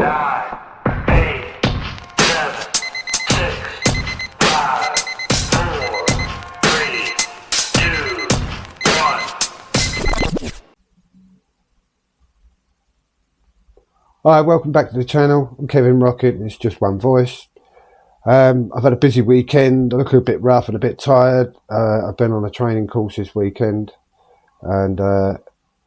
Hi, welcome back to the channel. I'm Kevin Rocket and it's just one voice. I've had a busy weekend. I look a bit rough and a bit tired. I've been on a training course this weekend and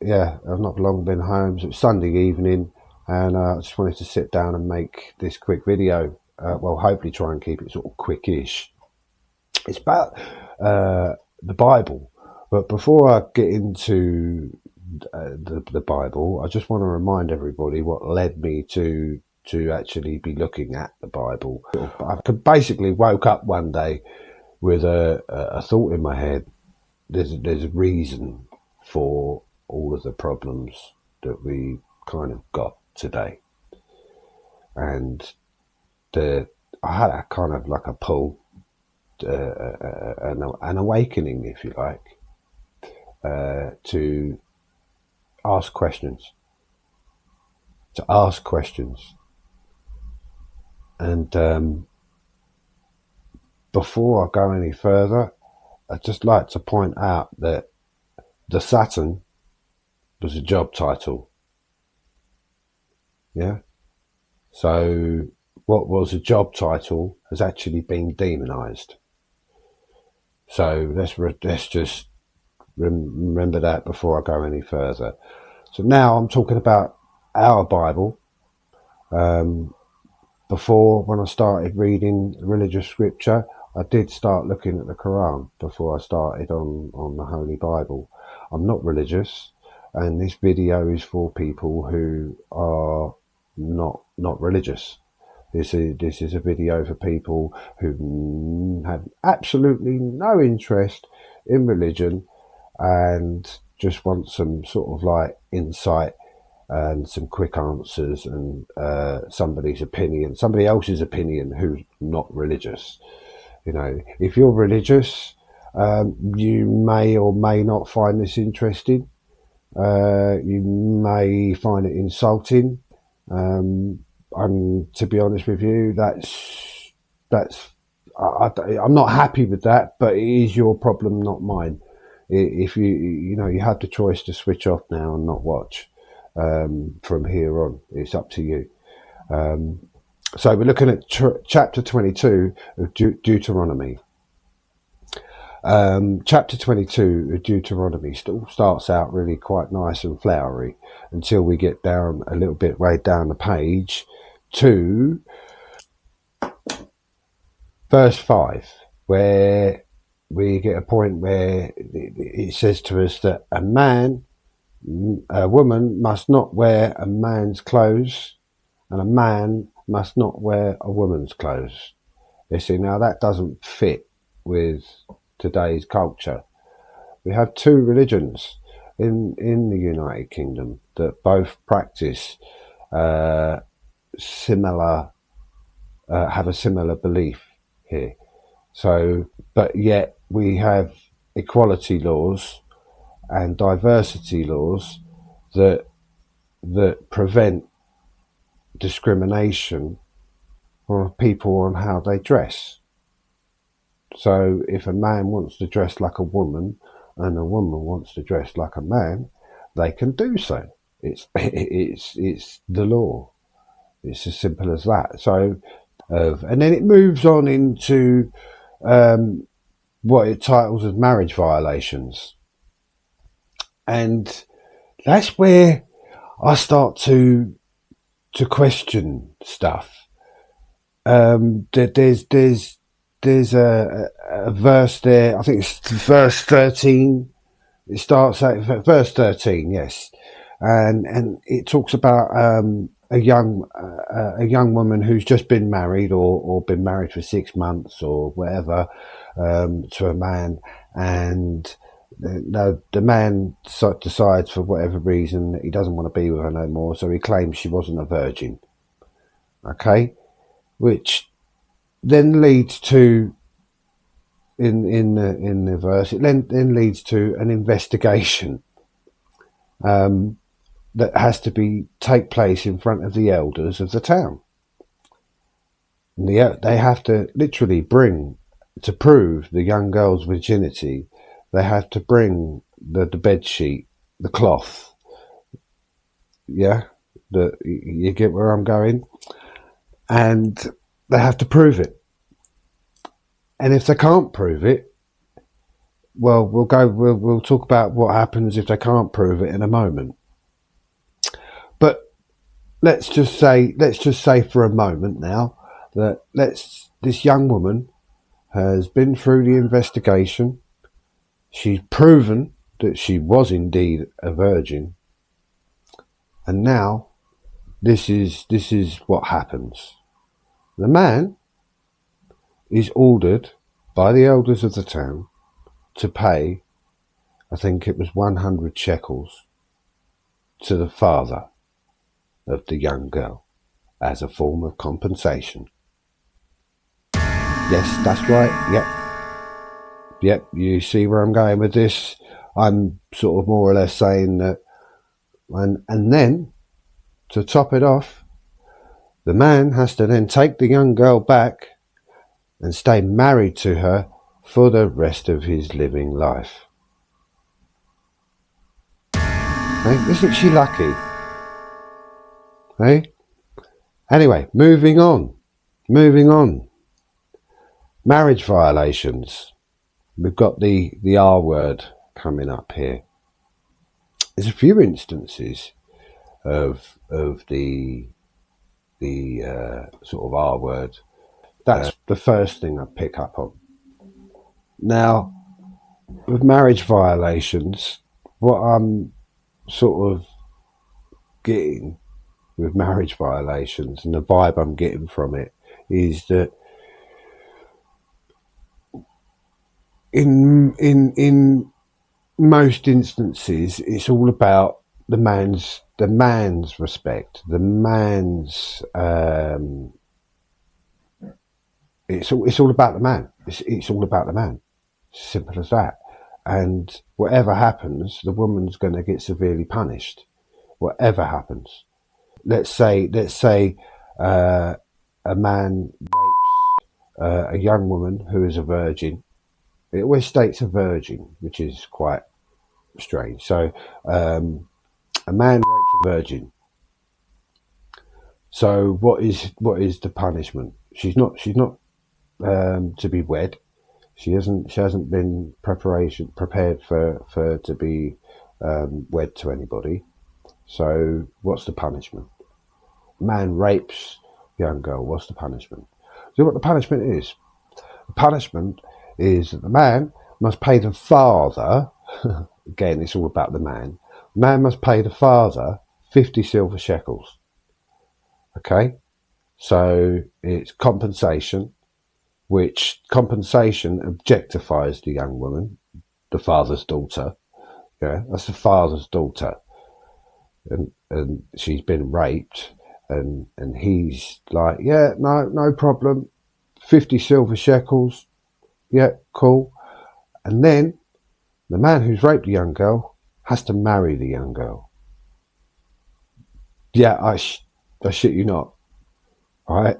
yeah, I've not long been home. So it's Sunday evening and I just wanted to sit down and make this quick video. Well, hopefully try and keep it sort of quickish. It's about the Bible, but before I get into the Bible, I just want to remind everybody what led me to actually be looking at the Bible. I basically woke up one day with a thought in my head. There's a reason for all of the problems that we kind of got today, and I had a kind of like a pull, an awakening, if you like, to ask questions. And before I go any further, I'd just like to point out that the Saturn was a job title. Yeah. So what was a job title has actually been demonized. So let's just remember that before I go any further. So now I'm talking about our Bible. Before, when I started reading religious scripture, I did start looking at the Quran before I started on the Holy Bible. I'm not religious, and this video is for people who are not religious. This is a video for people who have absolutely no interest in religion and just want some sort of like insight and some quick answers and somebody else's opinion who's not religious. You know, if you're religious, you may or may not find this interesting. You may find it insulting. To be honest with you, I'm not happy with that, but it is your problem, not mine. If you have the choice to switch off now and not watch from here on. It's up to you. So we're looking at chapter 22 of Deuteronomy. Chapter 22 of Deuteronomy still starts out really quite nice and flowery until we get down a little bit way down the page to verse 5, where we get a point where it says to us that a woman must not wear a man's clothes and a man must not wear a woman's clothes. You see, now that doesn't fit with today's culture. We have two religions in the United Kingdom that both practice have a similar belief here. So, but yet we have equality laws and diversity laws that prevent discrimination for people on how they dress. So if a man wants to dress like a woman and a woman wants to dress like a man, they can do so. It's the law. It's as simple as that. So and then it moves on into what it titles as marriage violations. And that's where I start to question stuff. There's a verse there. I think it's verse 13. It starts at verse 13, yes, and it talks about a young woman who's just been married or been married for 6 months or whatever to a man, and the man decides for whatever reason that he doesn't want to be with her no more, so he claims she wasn't a virgin. Okay, which then leads to in the verse, it then leads to an investigation. that has to take place in front of the elders of the town. And they have to literally to prove the young girl's virginity, they have to bring the bed sheet, the cloth. Yeah, you get where I'm going? And they have to prove it. And if they can't prove it, well, we'll talk about what happens if they can't prove it in a moment. But let's just say for a moment now that this young woman has been through the investigation. She's proven that she was indeed a virgin. And now this is what happens. The man is ordered by the elders of the town to pay, I think it was 100 shekels, to the father of the young girl as a form of compensation. Yes, that's right. Yep, you see where I'm going with this. I'm sort of more or less saying that, and then to top it off, the man has to then take the young girl back and stay married to her for the rest of his living life. Hey, isn't she lucky? Hey? Anyway, moving on. Marriage violations. We've got the R word coming up here. There's a few instances of the sort of R word. That's the first thing I pick up on. Now, with marriage violations, what I'm sort of getting with marriage violations and the vibe I'm getting from it is that in most instances it's all about the man's respect, the man's it's all about the man. It's all about the man. Simple as that. And whatever happens, the woman's going to get severely punished. Whatever happens. Let's say a man rapes a young woman who is a virgin. It always states a virgin, which is quite strange. So a man rapes a virgin. So what is the punishment? She's not to be wed. She hasn't been prepared for to be wed to anybody. So what's the punishment? Man rapes young girl. What's the punishment? So what the punishment is? The punishment is that the man must pay the father. Again, it's all about the man. The man must pay the father 50 silver shekels. Okay, so it's compensation. Which compensation objectifies the young woman, the father's daughter. Yeah, that's the father's daughter, and she's been raped, and he's like, yeah, no problem, 50 silver shekels, yeah, cool. And then the man who's raped the young girl has to marry the young girl. Yeah, I shit you not. All right.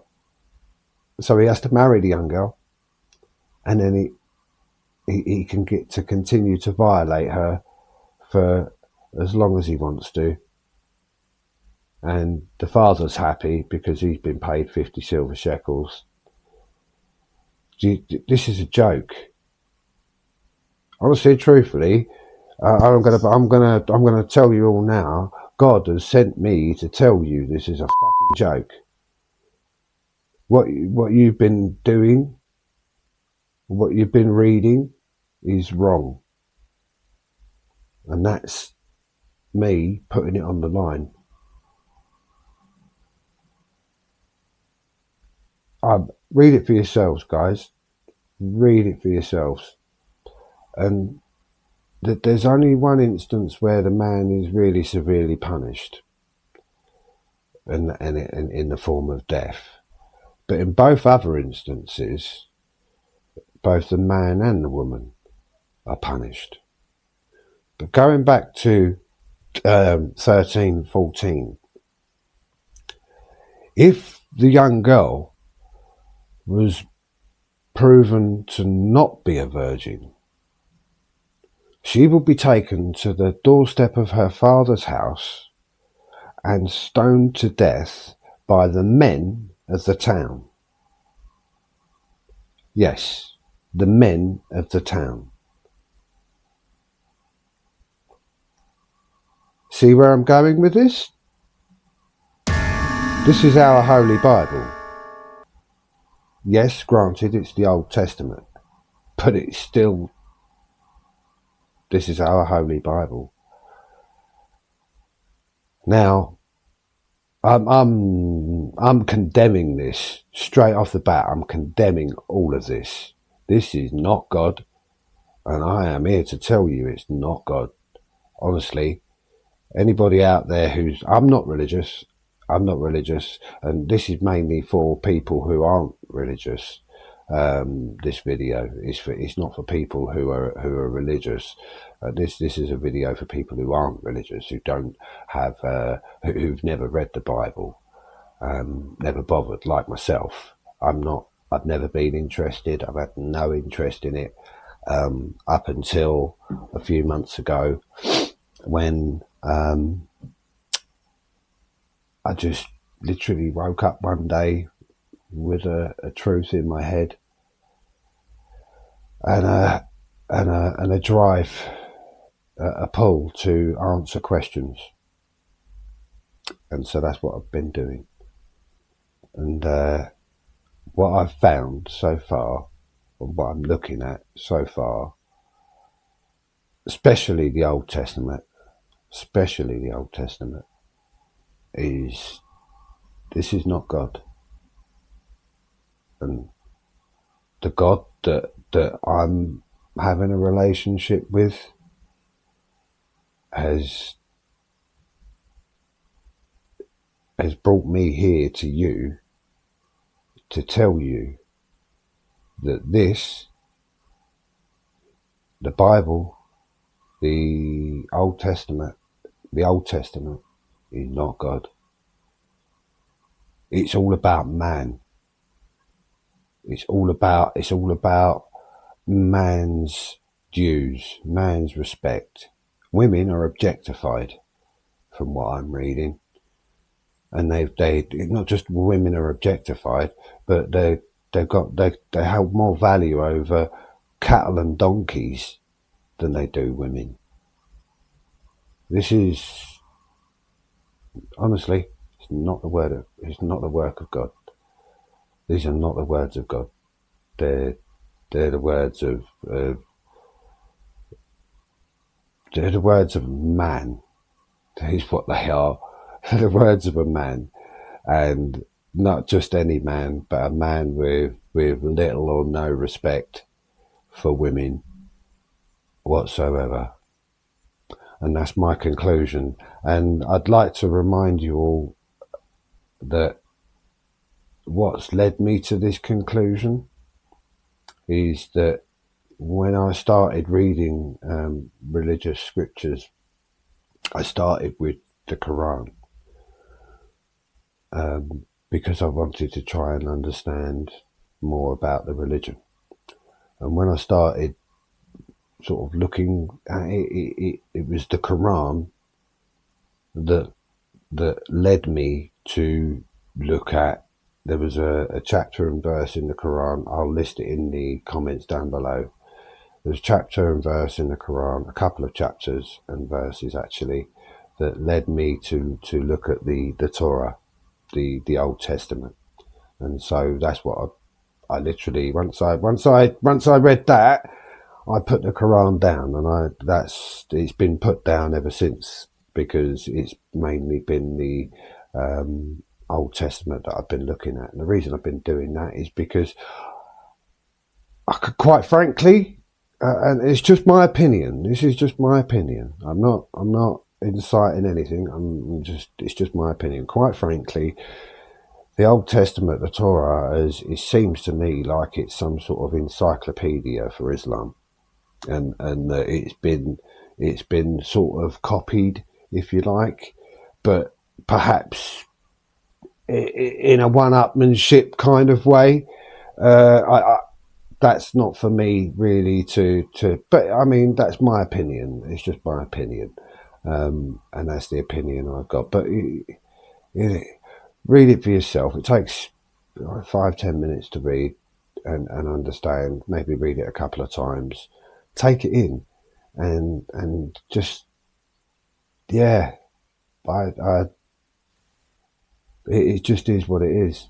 So he has to marry the young girl, and then he can get to continue to violate her for as long as he wants to. And the father's happy because he's been paid 50 silver shekels. This is a joke. Honestly, truthfully, I'm gonna tell you all now. God has sent me to tell you this is a fucking joke. What you've been doing, what you've been reading, is wrong, and that's me putting it on the line. Read it for yourselves, guys. Read it for yourselves. And there's only one instance where the man is really severely punished, and in the form of death. But in both other instances, both the man and the woman are punished. But going back to 13, 14. If the young girl was proven to not be a virgin, she will be taken to the doorstep of her father's house and stoned to death by the men of the town. Yes, the men of the town. See where I'm going with this? This is our Holy Bible. Yes, granted, it's the Old Testament, but it's still, this is our Holy Bible. Now, I'm condemning this straight off the bat. I'm condemning all of this. This is not God, and I am here to tell you it's not God. Honestly, anybody out there who's, I'm not religious, and this is mainly for people who aren't religious. This video is it's not for people who are religious. This is a video for people who aren't religious, who don't have who've never read the Bible, never bothered, like myself. I've never been interested. I've had no interest in it up until a few months ago, when I just literally woke up one day with a truth in my head and a drive, a pull to answer questions. And so that's what I've been doing. And what I've found so far, or what I'm looking at so far, especially the Old Testament, is this is not God. And the God that I'm having a relationship with has brought me here to you to tell you that this, the Bible, the Old Testament is not God. It's all about man. It's all about man's dues, man's respect. Women are objectified, from what I'm reading, and they not just women are objectified, but they hold more value over cattle and donkeys than they do women. This is, honestly, it's not the work of God. These are not the words of God. They're the words of they're the words of man. That is what they are. They're the words of a man, and not just any man, but a man with little or no respect for women whatsoever. And that's my conclusion. And I'd like to remind you all that what's led me to this conclusion is that when I started reading religious scriptures, I started with the Quran, because I wanted to try and understand more about the religion. And when I started sort of looking at it, it was the Quran that led me to look at. There was a chapter and verse in the Quran. I'll list it in the comments down below. There's a chapter and verse in the Quran, a couple of chapters and verses actually, that led me to look at the Torah, the Old Testament. And so that's what I literally, once I read that, I put the Quran down, and it's been put down ever since, because it's mainly been the Old Testament that I've been looking at. And the reason I've been doing that is because I could, quite frankly, and it's just my opinion. This is just my opinion. I'm not inciting anything. It's just my opinion. Quite frankly, the Old Testament, the Torah, it seems to me like it's some sort of encyclopedia for Islam, and that it's been sort of copied if you like, but perhaps in a one-upmanship kind of way. That's not for me really to. But I mean, that's my opinion. It's just my opinion, and that's the opinion I've got. But read it for yourself. It takes 5-10 minutes to read and understand. Maybe read it a couple of times, take it in, and just yeah. It just is what it is.